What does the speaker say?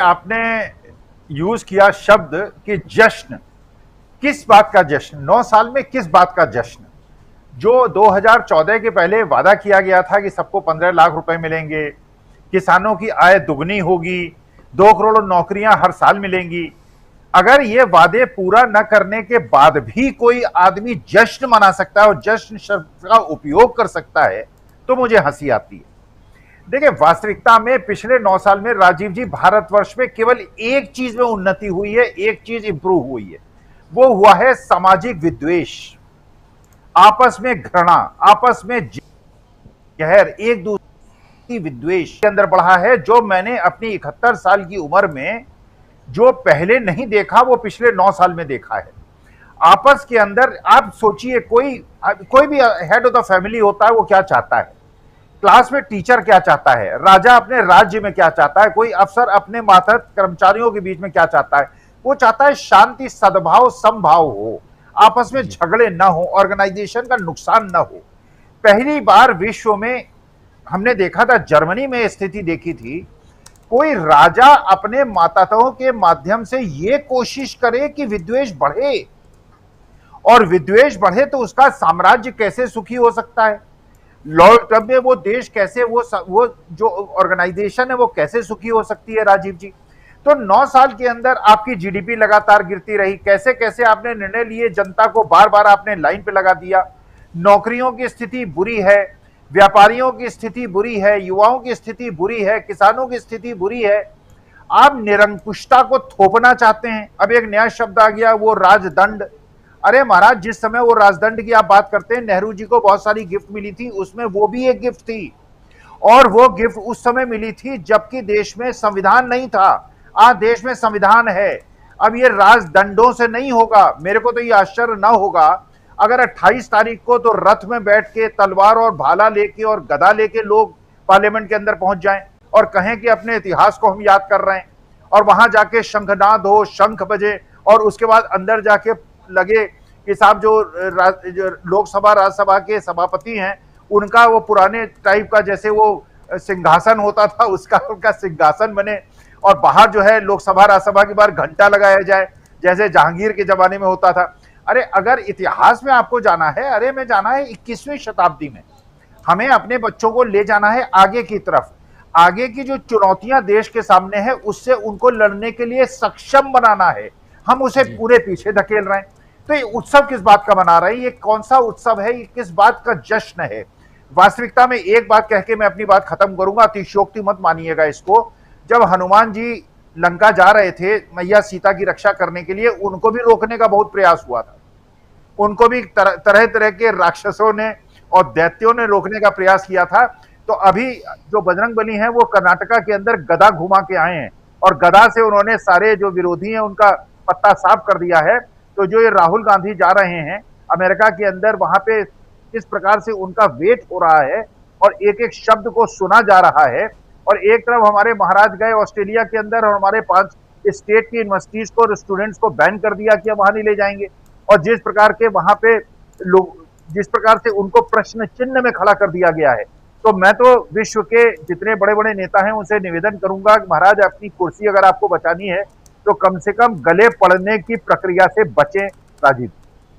आपने यूज किया शब्द कि जश्न। किस बात का जश्न? 9 साल में किस बात का जश्न? जो 2014 के पहले वादा किया गया था कि सबको 15 लाख रुपए मिलेंगे, किसानों की आय दुगनी होगी, 2 करोड़ नौकरियां हर साल मिलेंगी। अगर ये वादे पूरा न करने के बाद भी कोई आदमी जश्न मना सकता है और जश्न शब्द का उपयोग कर सकता है तो मुझे हंसी आती है। देखिए, वास्तविकता में पिछले 9 साल में राजीव जी, भारतवर्ष में केवल एक चीज में उन्नति हुई है, एक चीज इंप्रूव हुई है। वो हुआ है सामाजिक विद्वेष, आपस में घृणा, आपस में जहर, एक दूसरे की विद्वेष के अंदर बढ़ा है, जो मैंने अपनी 71 साल की उम्र में जो पहले नहीं देखा वो पिछले 9 साल में देखा है। आपस के अंदर आप सोचिए, कोई भी हेड ऑफ द फैमिली होता है, वो क्या चाहता है? क्लास में टीचर क्या चाहता है? राजा अपने राज्य में क्या चाहता है? कोई अफसर अपने मातहत कर्मचारियों के बीच में क्या चाहता है? वो चाहता है शांति, सद्भाव, समभाव हो, आपस में झगड़े ना हो, ऑर्गेनाइजेशन का नुकसान ना हो। पहली बार विश्व में हमने देखा था, जर्मनी में स्थिति देखी थी, कोई राजा अपने माताओं के माध्यम से ये कोशिश करे कि विद्वेष बढ़े, और विद्वेष बढ़े तो उसका साम्राज्य कैसे सुखी हो सकता है? लॉर्ड क्लब में वो देश कैसे, वो जो ऑर्गेनाइजेशन है वो कैसे सुखी हो सकती है राजीव जी? तो 9 साल के अंदर आपकी जीडीपी लगातार गिरती रही, कैसे कैसे आपने निर्णय लिए, जनता को बार बार आपने लाइन पे लगा दिया। नौकरियों की स्थिति बुरी है, व्यापारियों की स्थिति बुरी है, युवाओं की स्थिति बुरी है, किसानों की स्थिति बुरी है। आप निरंकुशता को थोपना चाहते हैं। अब एक नया शब्द आ गया, वो राजदंड। अरे महाराज, जिस समय वो राजदंड की आप बात करते हैं, नेहरू जी को बहुत सारी गिफ्ट मिली थी, उसमें वो भी एक गिफ्ट थी, और वो गिफ्ट उस समय मिली थी जबकि देश में संविधान नहीं था। आज देश में संविधान है। अब ये राजदंडों से नहीं होगा। मेरे को तो ये आश्चर्य ना होगा अगर 28 तारीख को तो रथ में बैठ के तलवार और भाला लेके और गदा लेके लोग पार्लियामेंट के अंदर पहुंच जाएं और कहें कि अपने इतिहास को हम याद कर रहे हैं, और वहां जाके शंखनाद हो, शंख बजे, और उसके बाद अंदर जाके लगे कि साहब जो लोकसभा राज्यसभा के सभापति हैं, उनका वो पुराने टाइप का जैसे वो सिंहासन होता था, उसका उनका सिंहासन बने, और बाहर जो है लोकसभा राज्यसभा के बाहर घंटा लगाया जाए जैसे जहांगीर के जमाने में होता था। अरे अगर इतिहास में आपको जाना है, अरे में जाना है 21वीं शताब्दी में। हमें अपने बच्चों को ले जाना है आगे की तरफ। आगे की जो चुनौतियां देश के सामने है, उससे उनको लड़ने के लिए सक्षम बनाना है। हम उसे पूरे पीछे धकेल रहे हैं। तो ये उत्सव किस बात का मना रहे हैं? ये कौन सा उत्सव है? ये किस बात का जश्न है? वास्तविकता में एक बात कह के मैं अपनी बात खत्म करूंगा, अतिशयोक्ति मत मानिएगा इसको। जब हनुमान जी लंका जा रहे थे मैया सीता की रक्षा करने के लिए, उनको भी रोकने का बहुत प्रयास हुआ था। उनको भी तरह तरह के राक्षसों ने और दैत्यों ने रोकने का प्रयास किया था। तो अभी जो बजरंगबली हैं, वो कर्नाटका के अंदर गदा घुमा के आए हैं, और गदा से उन्होंने सारे जो विरोधी हैं उनका पत्ता साफ कर दिया है। तो जो ये राहुल गांधी जा रहे हैं अमेरिका के अंदर, वहां पे किस प्रकार से उनका वेट हो रहा है और एक एक शब्द को सुना जा रहा है। और एक तरफ हमारे महाराज गए ऑस्ट्रेलिया के अंदर, और हमारे 5 स्टेट की यूनिवर्सिटीज को और स्टूडेंट्स को बैन कर दिया कि वहां नहीं ले जाएंगे। और जिस प्रकार के वहां पे लोग, जिस प्रकार से उनको प्रश्न चिन्ह में खड़ा कर दिया गया है, तो मैं तो विश्व के जितने बड़े बड़े नेता हैं उनसे निवेदन करूंगा कि महाराज, अपनी कुर्सी अगर आपको बचानी है तो कम से कम गले पड़ने की प्रक्रिया से बचें। राजीव।